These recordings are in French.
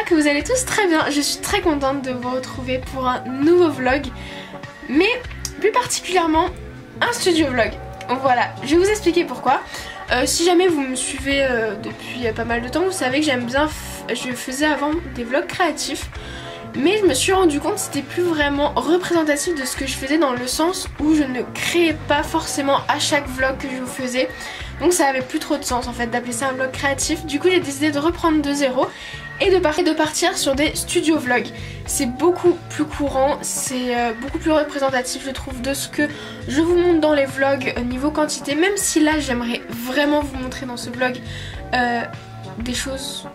que vous allez tous très bien. Je suis très contente de vous retrouver pour un nouveau vlog, mais plus particulièrement un studio vlog. Voilà, je vais vous expliquer pourquoi. Si jamais vous me suivez depuis pas mal de temps, vous savez que j'aime bien, je faisais avant des vlogs créatifs, mais je me suis rendu compte que c'était plus vraiment représentatif de ce que je faisais, dans le sens où je ne créais pas forcément à chaque vlog que je vous faisais. Donc ça avait plus trop de sens en fait d'appeler ça un vlog créatif. Du coup j'ai décidé de reprendre de zéro et de partir sur des studio vlogs. C'est beaucoup plus courant, c'est beaucoup plus représentatif je trouve de ce que je vous montre dans les vlogs niveau quantité. Même si là j'aimerais vraiment vous montrer dans ce vlog des choses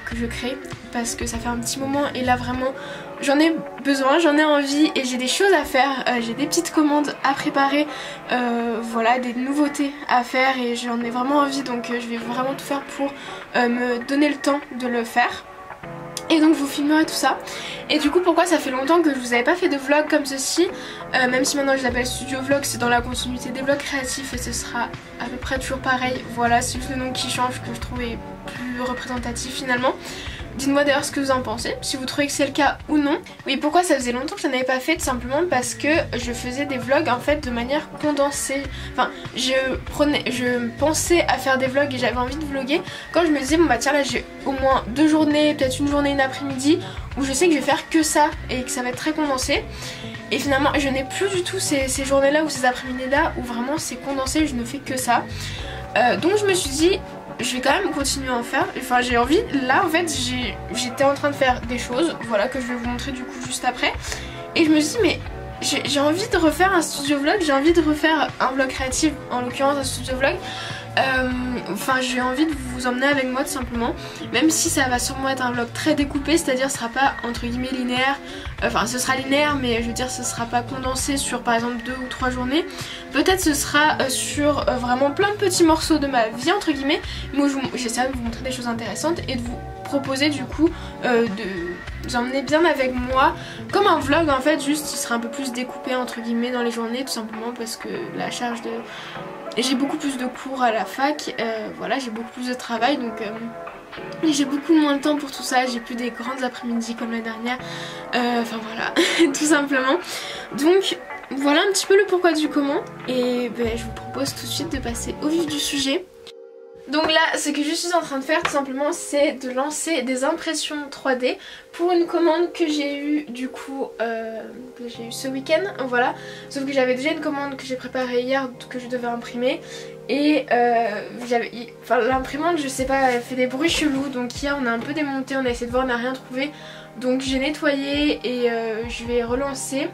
que je crée, parce que ça fait un petit moment et là vraiment j'en ai besoin, j'en ai envie et j'ai des choses à faire, j'ai des petites commandes à préparer, voilà, des nouveautés à faire et j'en ai vraiment envie, donc je vais vraiment tout faire pour me donner le temps de le faire. Et donc je vous filmerai tout ça. Et du coup pourquoi ça fait longtemps que je vous avais pas fait de vlog comme ceci, même si maintenant je l'appelle studio vlog, c'est dans la continuité des vlogs créatifs et ce sera à peu près toujours pareil. Voilà, c'est juste le nom qui change que je trouvais plus représentatif finalement. Dites-moi d'ailleurs ce que vous en pensez, si vous trouvez que c'est le cas ou non. Oui, pourquoi ça faisait longtemps que je n'en avais pas fait, tout simplement parce que je faisais des vlogs en fait de manière condensée. Enfin, je pensais à faire des vlogs et j'avais envie de vlogger quand je me disais bon bah tiens là j'ai au moins 2 journées, peut-être une journée, une après-midi où je sais que je vais faire que ça et que ça va être très condensé. Et finalement je n'ai plus du tout ces journées là ou ces après-midi là où vraiment c'est condensé, je ne fais que ça. Donc je me suis dit je vais quand même continuer à en faire, enfin j'ai envie, là en fait j'étais en train de faire des choses, voilà, que je vais vous montrer du coup juste après. Et je me suis dit mais j'ai envie de refaire un studio vlog, j'ai envie de refaire un vlog créatif, en l'occurrence un studio vlog. Enfin j'ai envie de vous emmener avec moi tout simplement, même si ça va sûrement être un vlog très découpé, c'est-à-dire ce sera pas entre guillemets linéaire, enfin ce sera linéaire mais je veux dire ce sera pas condensé sur par exemple 2 ou 3 journées. Peut-être ce sera sur vraiment plein de petits morceaux de ma vie entre guillemets, mais j'essaierai de vous montrer des choses intéressantes et de vous proposer du coup de vous emmener bien avec moi comme un vlog en fait, juste il sera un peu plus découpé entre guillemets dans les journées, tout simplement parce que la charge de... j'ai beaucoup plus de cours à la fac, voilà, j'ai beaucoup plus de travail, donc j'ai beaucoup moins de temps pour tout ça, j'ai plus des grandes après-midi comme la dernière, enfin voilà, tout simplement. Donc voilà un petit peu le pourquoi du comment, et ben, je vous propose tout de suite de passer au vif du sujet. Donc là, ce que je suis en train de faire tout simplement, c'est de lancer des impressions 3D pour une commande que j'ai eue du coup, ce week-end, voilà. Sauf que j'avais déjà une commande que j'ai préparée hier, que je devais imprimer. Et l'imprimante, je sais pas, elle fait des bruits chelous. Donc hier on a un peu démonté, on a essayé de voir, on n'a rien trouvé. Donc j'ai nettoyé et je vais relancer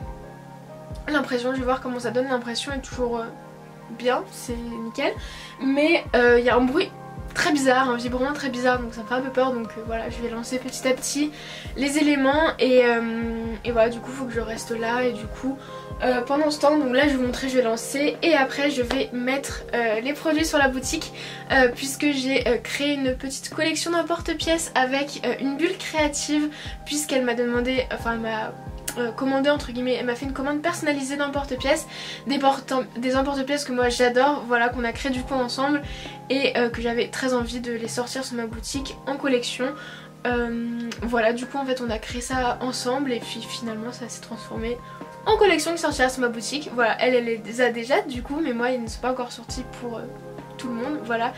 l'impression, je vais voir comment ça donne. L'impression est toujours... bien, c'est nickel, mais il y a un bruit très bizarre, un vibrement très bizarre, donc ça me fait un peu peur, donc voilà, je vais lancer petit à petit les éléments et voilà, du coup il faut que je reste là et du coup pendant ce temps, donc là je vais vous montrer, je vais lancer et après je vais mettre les produits sur la boutique puisque j'ai créé une petite collection d'emporte-pièces avec une bulle créative, puisqu'elle m'a demandé, enfin elle m'a commandé entre guillemets, elle m'a fait une commande personnalisée d'emporte-pièces, des emporte-pièces que moi j'adore, voilà, qu'on a créé du coup ensemble et que j'avais très envie de les sortir sur ma boutique en collection. Voilà, du coup en fait on a créé ça ensemble et puis finalement ça s'est transformé en collection qui sortira sur ma boutique. Voilà, elle les a déjà du coup, mais moi ils ne sont pas encore sortis pour tout le monde, voilà.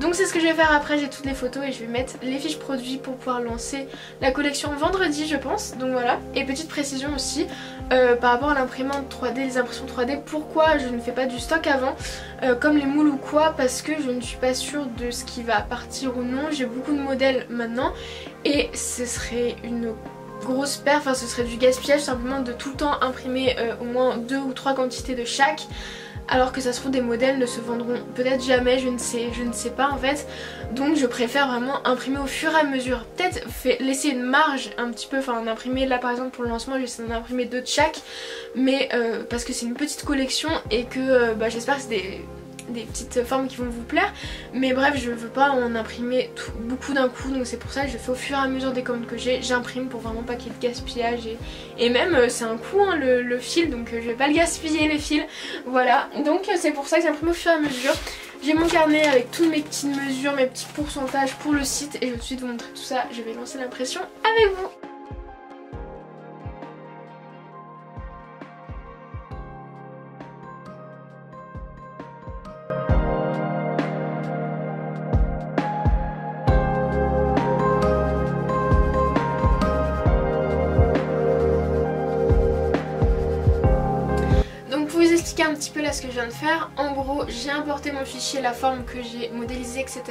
Donc c'est ce que je vais faire après, j'ai toutes les photos et je vais mettre les fiches produits pour pouvoir lancer la collection vendredi je pense, donc voilà. Et petite précision aussi par rapport à l'imprimante 3D, les impressions 3D, pourquoi je ne fais pas du stock avant comme les moules ou quoi, parce que je ne suis pas sûre de ce qui va partir ou non. J'ai beaucoup de modèles maintenant et ce serait une grosse perte, enfin ce serait du gaspillage simplement de tout le temps imprimer au moins 2 ou 3 quantités de chaque, alors que ça se trouve des modèles ne se vendront peut-être jamais, je ne sais pas en fait. Donc je préfère vraiment imprimer au fur et à mesure, peut-être laisser une marge un petit peu, enfin en imprimer là par exemple pour le lancement, j'essaie d'en imprimer 2 de chaque, mais parce que c'est une petite collection et que j'espère que c'est des petites formes qui vont vous plaire, mais bref je veux pas en imprimer beaucoup d'un coup, donc c'est pour ça que je fais au fur et à mesure des commandes que j'ai, j'imprime pour vraiment pas qu'il y ait de gaspillage et même c'est un coût hein, le fil, donc je vais pas le gaspiller les fils, voilà, donc c'est pour ça que j'imprime au fur et à mesure. J'ai mon carnet avec toutes mes petites mesures, mes petits pourcentages pour le site et je vais tout de suite vous montrer tout ça. Je vais lancer l'impression avec vous. Un petit peu là ce que je viens de faire. En gros j'ai importé mon fichier, la forme que j'ai modélisée, etc.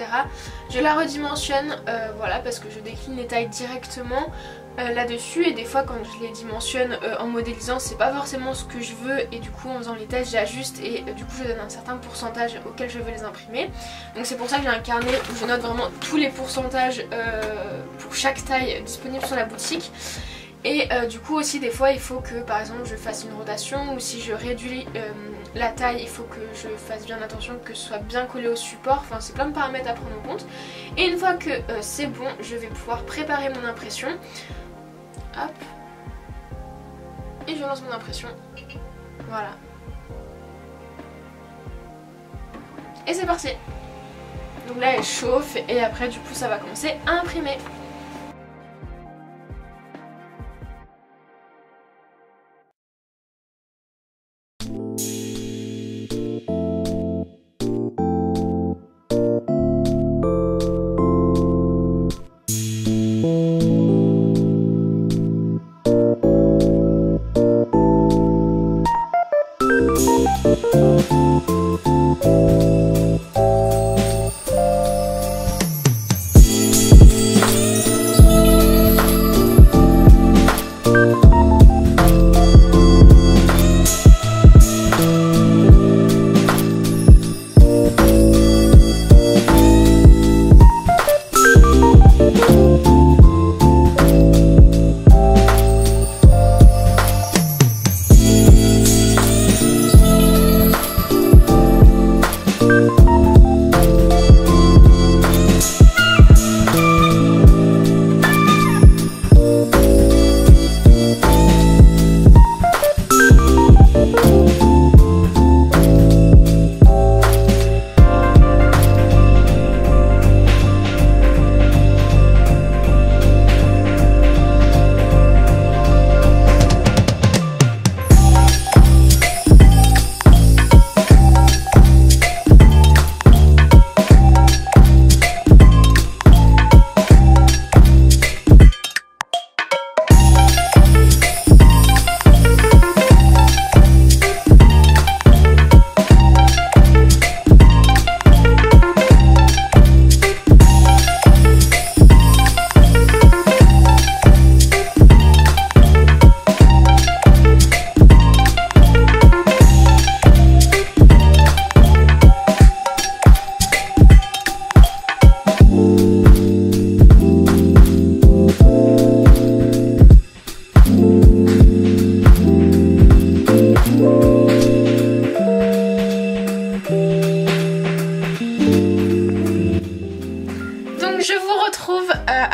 Je la redimensionne, voilà, parce que je décline les tailles directement là-dessus, et des fois quand je les dimensionne en modélisant c'est pas forcément ce que je veux, et du coup en faisant les tests j'ajuste et du coup je donne un certain pourcentage auquel je veux les imprimer. Donc c'est pour ça que j'ai un carnet où je note vraiment tous les pourcentages pour chaque taille disponible sur la boutique. Et du coup aussi des fois il faut que par exemple je fasse une rotation, ou si je réduis la taille il faut que je fasse bien attention que ce soit bien collé au support. Enfin c'est plein de paramètres à prendre en compte. Et une fois que c'est bon, je vais pouvoir préparer mon impression. Hop. Et je lance mon impression. Voilà. Et c'est parti. Donc là elle chauffe et après du coup ça va commencer à imprimer.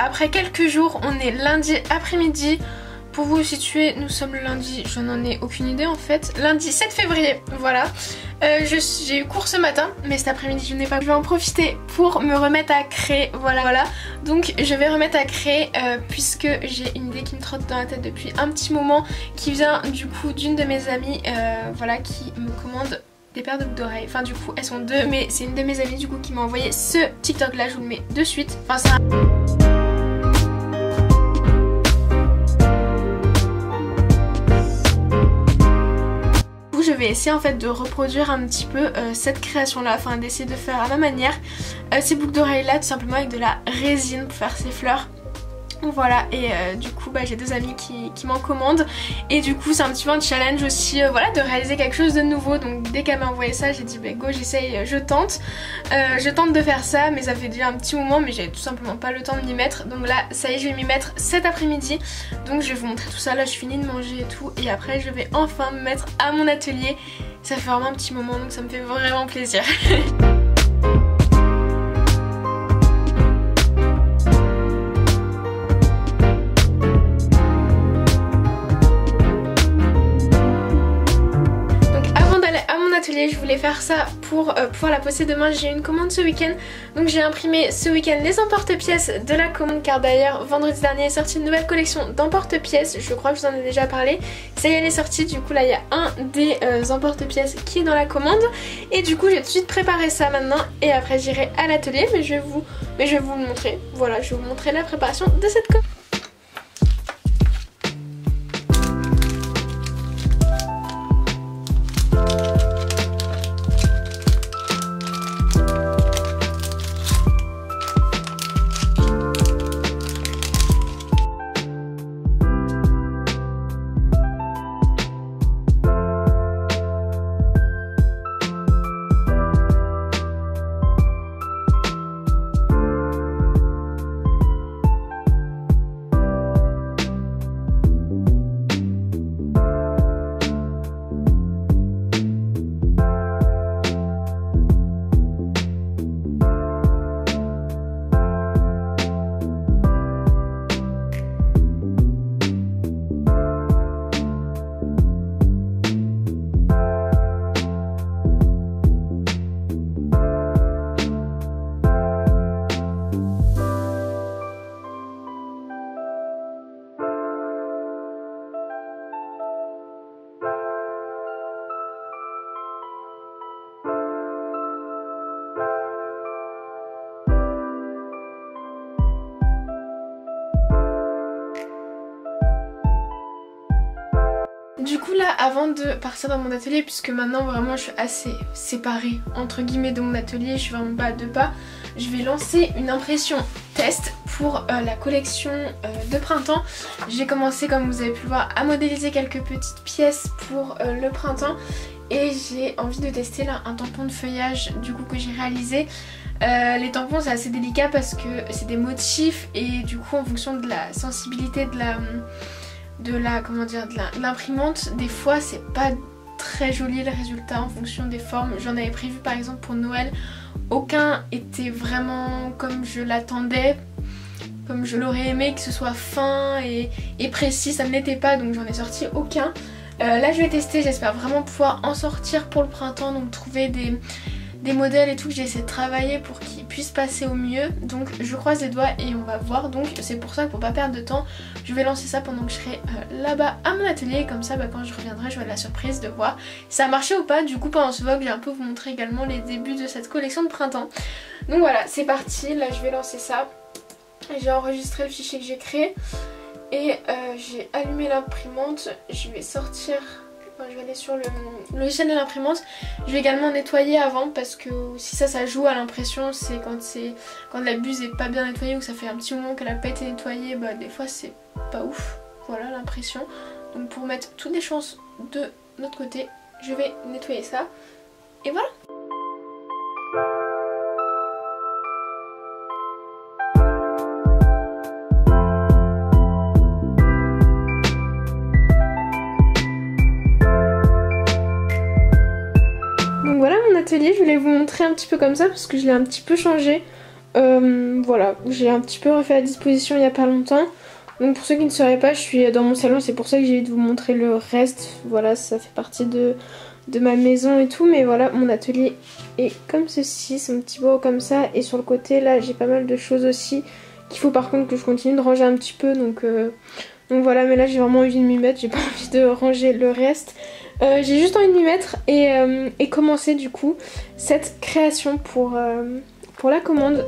Après quelques jours, on est lundi après-midi. Pour vous situer, nous sommes le lundi, je n'en ai aucune idée en fait. Lundi 7 février, voilà. J'ai eu cours ce matin, mais cet après-midi je n'ai pas. Je vais en profiter pour me remettre à créer, voilà. Donc je vais remettre à créer puisque j'ai une idée qui me trotte dans la tête depuis un petit moment, qui vient du coup d'une de mes amies, voilà, qui me commande des paires de boucles d'oreilles. Enfin du coup elles sont deux, mais c'est une de mes amies du coup qui m'a envoyé ce TikTok là, je vous le mets de suite. Enfin c'est un... Je vais essayer en fait de reproduire un petit peu cette création là, enfin d'essayer de faire à ma manière ces boucles d'oreilles là, tout simplement avec de la résine pour faire ces fleurs. Voilà, et du coup bah, j'ai deux amis qui m'en commandent, et du coup c'est un petit peu un challenge aussi, voilà, de réaliser quelque chose de nouveau. Donc dès qu'elle m'a envoyé ça, j'ai dit bah go, j'essaye, je tente de faire ça, mais ça fait déjà un petit moment, mais j'avais tout simplement pas le temps de m'y mettre. Donc là ça y est, je vais m'y mettre cet après-midi, donc je vais vous montrer tout ça. Là je finis de manger et tout, et après je vais enfin me mettre à mon atelier. Ça fait vraiment un petit moment, donc ça me fait vraiment plaisir. atelier, je voulais faire ça pour pouvoir la poster demain. J'ai eu une commande ce week-end, donc j'ai imprimé ce week-end les emporte-pièces de la commande, car d'ailleurs vendredi dernier est sortie une nouvelle collection d'emporte-pièces. Je crois que je vous en ai déjà parlé. Ça y est, elle est sortie, du coup là il y a un des emporte-pièces qui est dans la commande. Et du coup j'ai tout de suite préparé ça maintenant, et après j'irai à l'atelier, mais je vais vous le montrer. Voilà, je vais vous montrer la préparation de cette commande. Du coup là, avant de partir dans mon atelier, puisque maintenant vraiment je suis assez séparée entre guillemets de mon atelier, je suis vraiment pas à 2 pas, je vais lancer une impression test pour la collection de printemps. J'ai commencé, comme vous avez pu le voir, à modéliser quelques petites pièces pour le printemps, et j'ai envie de tester là un tampon de feuillage du coup que j'ai réalisé. Les tampons c'est assez délicat parce que c'est des motifs, et du coup en fonction de la sensibilité de l'imprimante, des fois c'est pas très joli le résultat en fonction des formes. J'en avais prévu par exemple pour Noël, aucun était vraiment comme je l'attendais, comme je l'aurais aimé, que ce soit fin et précis, ça ne l'était pas, donc j'en ai sorti aucun. Là je vais tester, j'espère vraiment pouvoir en sortir pour le printemps, donc trouver des modèles et tout que j'ai essayé de travailler pour qu'ils puissent passer au mieux. Donc je croise les doigts et on va voir. Donc c'est pour ça que pour pas perdre de temps, je vais lancer ça pendant que je serai là-bas à mon atelier. Comme ça quand je reviendrai, j'aurai la surprise de voir si ça a marché ou pas. Du coup pendant ce vlog, j'ai un peu vous montrer également les débuts de cette collection de printemps. Donc voilà, c'est parti. Là je vais lancer ça. J'ai enregistré le fichier que j'ai créé et j'ai allumé l'imprimante. Je vais sortir... Je vais aller sur le logiciel de l'imprimante. Je vais également nettoyer avant, parce que si ça joue à l'impression, c'est quand la buse est pas bien nettoyée ou que ça fait un petit moment qu'elle a pas été nettoyée, bah des fois c'est pas ouf. Voilà l'impression. Donc pour mettre toutes les chances de notre côté, je vais nettoyer ça. Et voilà. Atelier, je voulais vous montrer un petit peu comme ça parce que je l'ai un petit peu changé. Voilà, j'ai un petit peu refait la disposition il y a pas longtemps. Donc pour ceux qui ne sauraient pas, je suis dans mon salon, c'est pour ça que j'ai envie de vous montrer le reste. Voilà, ça fait partie de ma maison et tout, mais voilà, mon atelier est comme ceci, c'est mon petit bureau comme ça, et sur le côté là j'ai pas mal de choses aussi qu'il faut par contre que je continue de ranger un petit peu, donc voilà, mais là j'ai vraiment envie de m'y mettre, j'ai pas envie de ranger le reste. J'ai juste envie de m'y mettre et commencer du coup cette création pour la commande.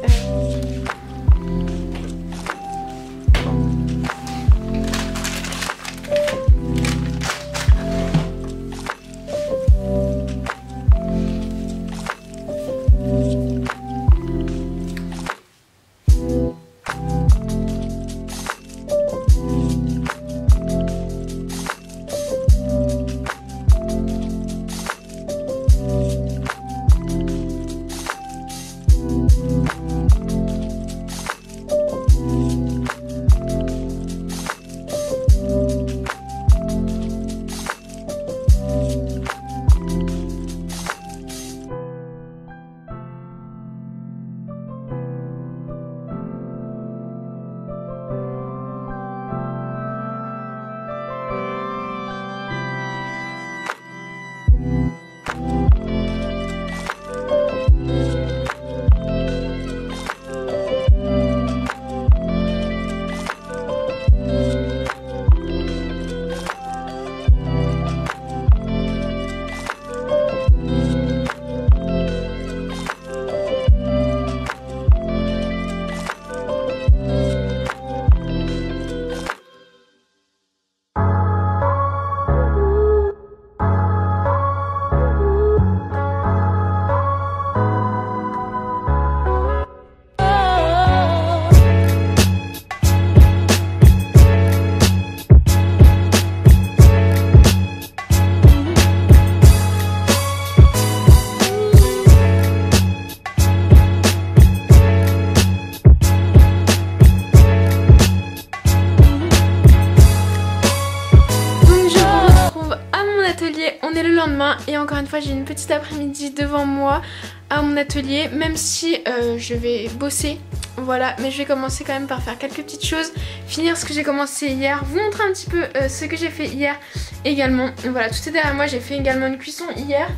lendemain et encore une fois j'ai une petite après-midi devant moi à mon atelier, même si je vais bosser, voilà, mais je vais commencer quand même par faire quelques petites choses, finir ce que j'ai commencé hier, vous montrer un petit peu ce que j'ai fait hier également. Voilà, tout est derrière moi, j'ai fait également une cuisson hier.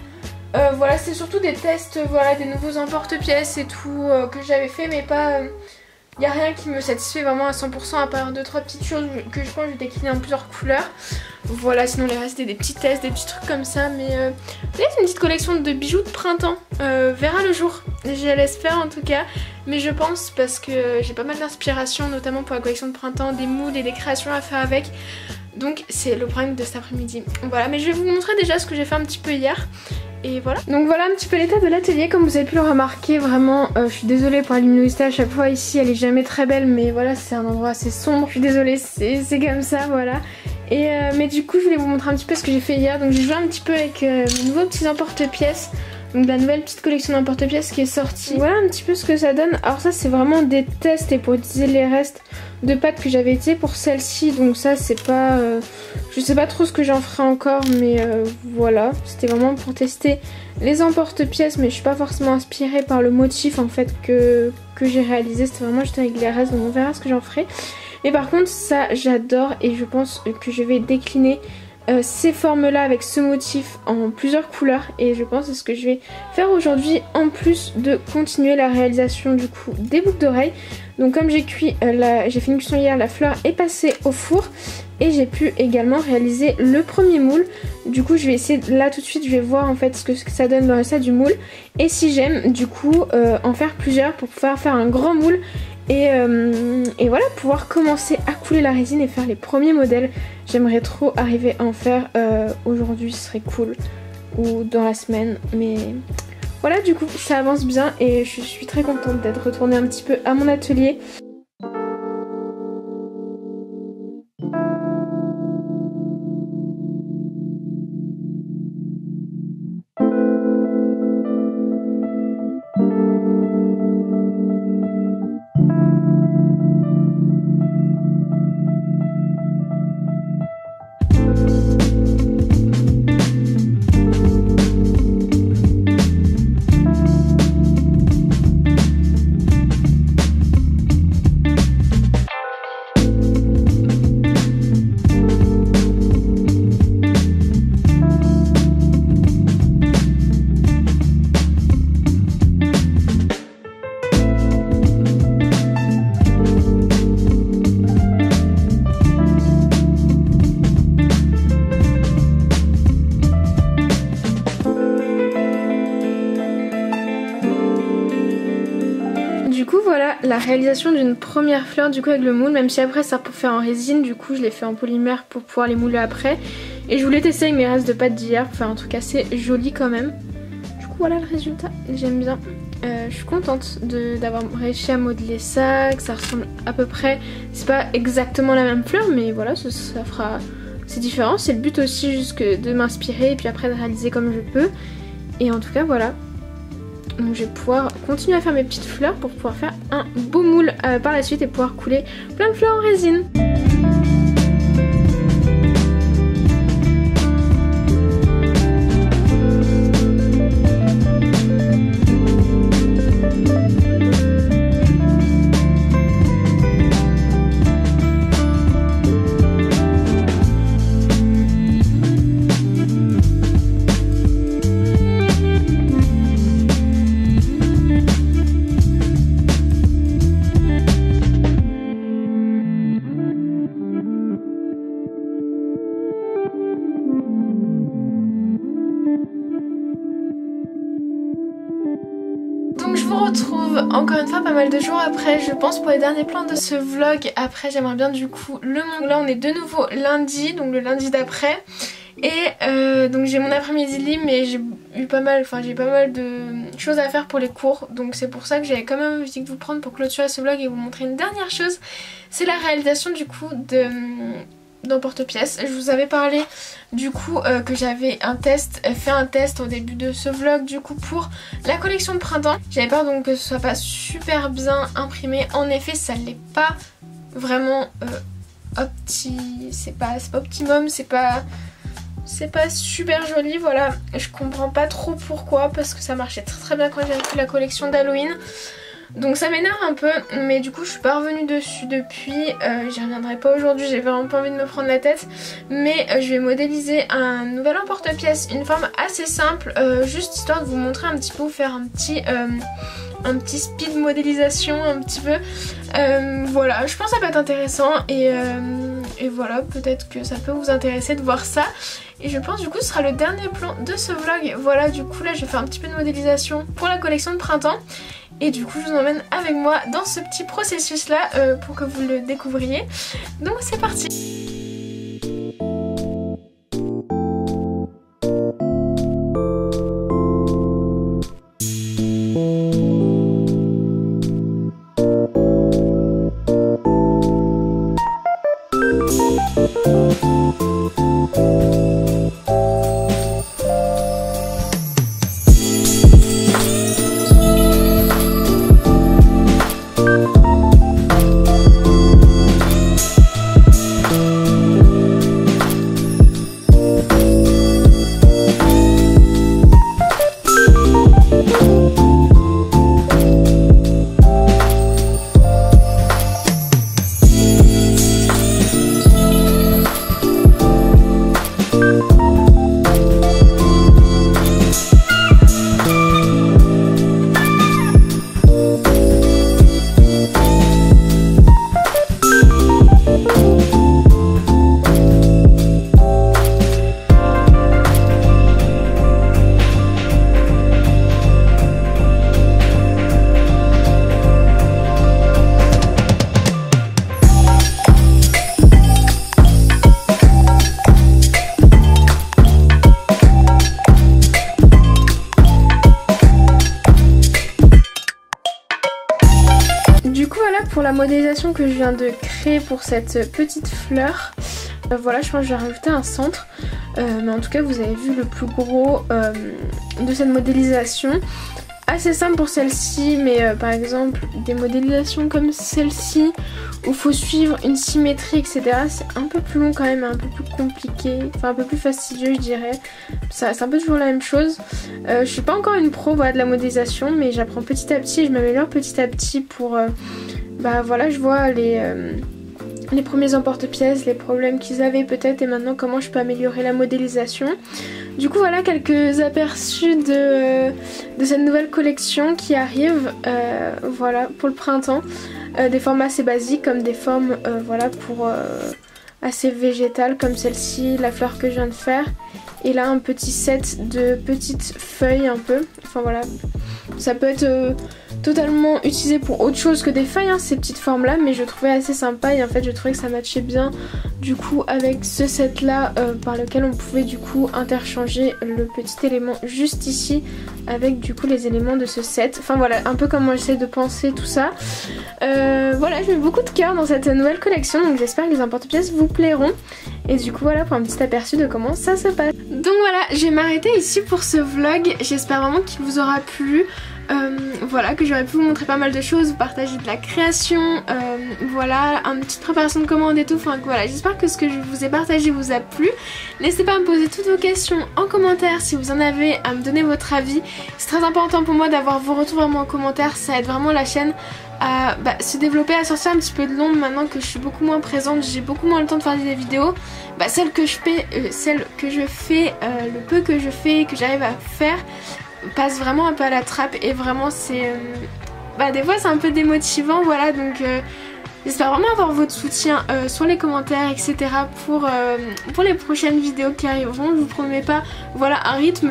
Voilà, c'est surtout des tests, voilà, des nouveaux emporte-pièces et tout que j'avais fait, mais pas... Il n'y a rien qui me satisfait vraiment à 100% à part 2-3 petites choses que je pense que je vais décliner en plusieurs couleurs. Voilà, sinon les restes c'était des petits tests, des petits trucs comme ça. Mais c'est une petite collection de bijoux de printemps. Verra le jour, je laisse faire en tout cas. Mais je pense parce que j'ai pas mal d'inspiration, notamment pour la collection de printemps, des moules et des créations à faire avec. Donc c'est le programme de cet après-midi. Voilà, mais je vais vous montrer déjà ce que j'ai fait un petit peu hier. Et voilà. Donc voilà un petit peu l'état de l'atelier, comme vous avez pu le remarquer, vraiment je suis désolée pour la luminosité à chaque fois ici, elle est jamais très belle, mais voilà, c'est un endroit assez sombre, je suis désolée, c'est comme ça, voilà. Et mais du coup je voulais vous montrer un petit peu ce que j'ai fait hier. Donc j'ai joué un petit peu avec mes nouveaux petits emporte-pièces, donc la nouvelle petite collection d'emporte-pièces qui est sortie. Voilà un petit peu ce que ça donne. Alors ça c'est vraiment des tests et pour utiliser les restes de pâtes que j'avais utilisé pour celle-ci, donc ça c'est pas... je sais pas trop ce que j'en ferai encore, mais voilà, c'était vraiment pour tester les emporte-pièces, mais je suis pas forcément inspirée par le motif en fait que j'ai réalisé, c'était vraiment juste avec les restes, donc on verra ce que j'en ferai. Mais par contre ça j'adore et je pense que je vais décliner ces formes là avec ce motif en plusieurs couleurs et je pense que c'est ce que je vais faire aujourd'hui en plus de continuer la réalisation du coup des boucles d'oreilles. Donc comme j'ai cuit, j'ai fait une cuisson hier, la fleur est passée au four et j'ai pu également réaliser le premier moule. Du coup je vais essayer, là tout de suite je vais voir en fait ce que ça donne dans le résultat du moule et si j'aime du coup en faire plusieurs pour pouvoir faire un grand moule. Et voilà, pouvoir commencer à couler la résine et faire les premiers modèles. J'aimerais trop arriver à en faire aujourd'hui, ce serait cool, ou dans la semaine, mais voilà, du coup ça avance bien et je suis très contente d'être retournée un petit peu à mon atelier. Voilà la réalisation d'une première fleur du coup avec le moule, même si après ça pour faire en résine, du coup je l'ai fait en polymère pour pouvoir les mouler après. Et je voulais tester avec mes restes de pâte d'hier pour faire un truc assez joli quand même. Du coup voilà le résultat, j'aime bien. Je suis contente d'avoir réussi à modeler ça, que ça ressemble à peu près, c'est pas exactement la même fleur mais voilà ça fera, c'est différent, c'est le but aussi juste de m'inspirer et puis après de réaliser comme je peux. Et en tout cas voilà. Donc je vais pouvoir continuer à faire mes petites fleurs pour pouvoir faire un beau moule par la suite et pouvoir couler plein de fleurs en résine. Donc je vous retrouve encore une fois pas mal de jours après, je pense, pour les derniers plans de ce vlog. Après j'aimerais bien du coup le montrer. Là on est de nouveau lundi, donc le lundi d'après. Et donc j'ai mon après-midi libre, mais j'ai eu pas mal, de choses à faire pour les cours. Donc c'est pour ça que j'avais quand même envie de vous prendre pour clôturer ce vlog et vous montrer une dernière chose. C'est la réalisation du coup d'emporte-pièces. Je vous avais parlé du coup que j'avais fait un test au début de ce vlog du coup pour la collection de printemps. J'avais peur donc que ce soit pas super bien imprimé. En effet ça l'est pas vraiment c'est pas optimum, c'est pas... c'est pas super joli, voilà. Je comprends pas trop pourquoi, parce que ça marchait très très bien quand j'avais fait la collection d'Halloween. Donc ça m'énerve un peu, mais du coup je suis pas revenue dessus depuis, j'y reviendrai pas aujourd'hui, j'ai vraiment pas envie de me prendre la tête. Mais je vais modéliser un nouvel emporte-pièce, une forme assez simple, juste histoire de vous montrer un petit peu, vous faire un petit speed modélisation un petit peu. Voilà, je pense que ça peut être intéressant et voilà, peut-être que ça peut vous intéresser de voir ça. Et je pense du coup ce sera le dernier plan de ce vlog. Voilà, du coup là je vais faire un petit peu de modélisation pour la collection de printemps. Et du coup je vous emmène avec moi dans ce petit processus là pour que vous le découvriez. Donc c'est parti. Pour la modélisation que je viens de créer pour cette petite fleur, voilà, je pense que je vais rajouter un centre, mais en tout cas vous avez vu le plus gros de cette modélisation. Assez simple pour celle-ci, mais par exemple des modélisations comme celle-ci où il faut suivre une symétrie etc, c'est un peu plus long quand même, un peu plus compliqué, enfin un peu plus fastidieux je dirais. C'est un peu toujours la même chose. Je suis pas encore une pro, voilà, de la modélisation, mais j'apprends petit à petit et je m'améliore petit à petit pour bah voilà, je vois les premiers emporte-pièces, les problèmes qu'ils avaient peut-être et maintenant comment je peux améliorer la modélisation. Du coup voilà quelques aperçus de cette nouvelle collection qui arrive voilà, pour le printemps. Des formes assez basiques comme des formes voilà, pour assez végétales comme celle-ci, la fleur que je viens de faire. Et là un petit set de petites feuilles un peu, enfin voilà, ça peut être totalement utilisé pour autre chose que des feuilles, hein, ces petites formes là, mais je trouvais assez sympa et en fait je trouvais que ça matchait bien du coup avec ce set là par lequel on pouvait du coup interchanger le petit élément juste ici avec du coup les éléments de ce set. Enfin voilà, un peu comme moi j'essaie de penser tout ça. Voilà, je mets beaucoup de cœur dans cette nouvelle collection, donc j'espère que les emporte-pièces vous plairont. Et du coup voilà pour un petit aperçu de comment ça se passe. Donc voilà, je vais m'arrêter ici pour ce vlog, j'espère vraiment qu'il vous aura plu. Voilà, que j'aurais pu vous montrer pas mal de choses, vous partager de la création, voilà, une petite préparation de commande et tout, enfin voilà, j'espère que ce que je vous ai partagé vous a plu. N'hésitez pas à me poser toutes vos questions en commentaire si vous en avez, à me donner votre avis. C'est très important pour moi d'avoir vos retours vraiment en commentaire, ça aide vraiment la chaîne à se développer, à sortir un petit peu de l'ombre maintenant que je suis beaucoup moins présente, j'ai beaucoup moins le temps de faire des vidéos. Celle que je fais, le peu que je fais, que j'arrive à faire, passe vraiment un peu à la trappe et vraiment c'est des fois c'est un peu démotivant, voilà, donc j'espère vraiment avoir votre soutien sur les commentaires etc pour les prochaines vidéos qui arriveront. Je vous promets pas voilà un rythme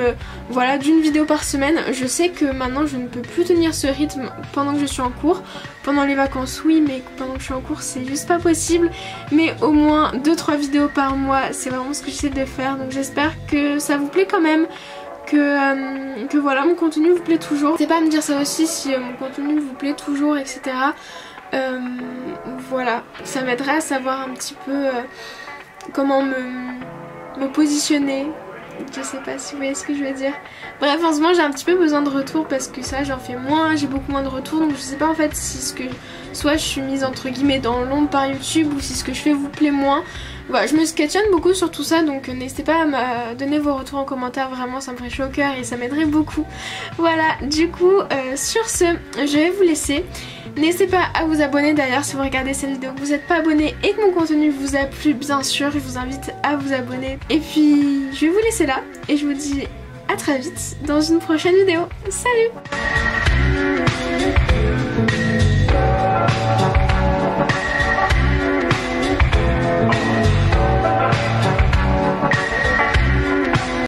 voilà d'une vidéo par semaine, je sais que maintenant je ne peux plus tenir ce rythme pendant que je suis en cours. Pendant les vacances oui, mais pendant que je suis en cours c'est juste pas possible, mais au moins 2-3 vidéos par mois c'est vraiment ce que j'essaie de faire, donc j'espère que ça vous plaît quand même. Que voilà, mon contenu vous plaît toujours. N'hésitez pas à me dire ça aussi si mon contenu vous plaît toujours etc. Voilà, ça m'aiderait à savoir un petit peu comment me positionner. Je sais pas si vous voyez ce que je veux dire. Bref, en ce moment j'ai un petit peu besoin de retour parce que ça j'en fais moins, j'ai beaucoup moins de retours, donc je sais pas en fait si soit je suis mise entre guillemets dans l'ombre par YouTube ou si ce que je fais vous plaît moins. Voilà, je me questionne beaucoup sur tout ça, donc n'hésitez pas à me donner vos retours en commentaire, vraiment ça me ferait chaud au cœur et ça m'aiderait beaucoup. Voilà, du coup sur ce, je vais vous laisser. N'hésitez pas à vous abonner d'ailleurs si vous regardez cette vidéo, que vous n'êtes pas abonné et que mon contenu vous a plu, bien sûr, je vous invite à vous abonner. Et puis je vais vous laisser là et je vous dis à très vite dans une prochaine vidéo. Salut!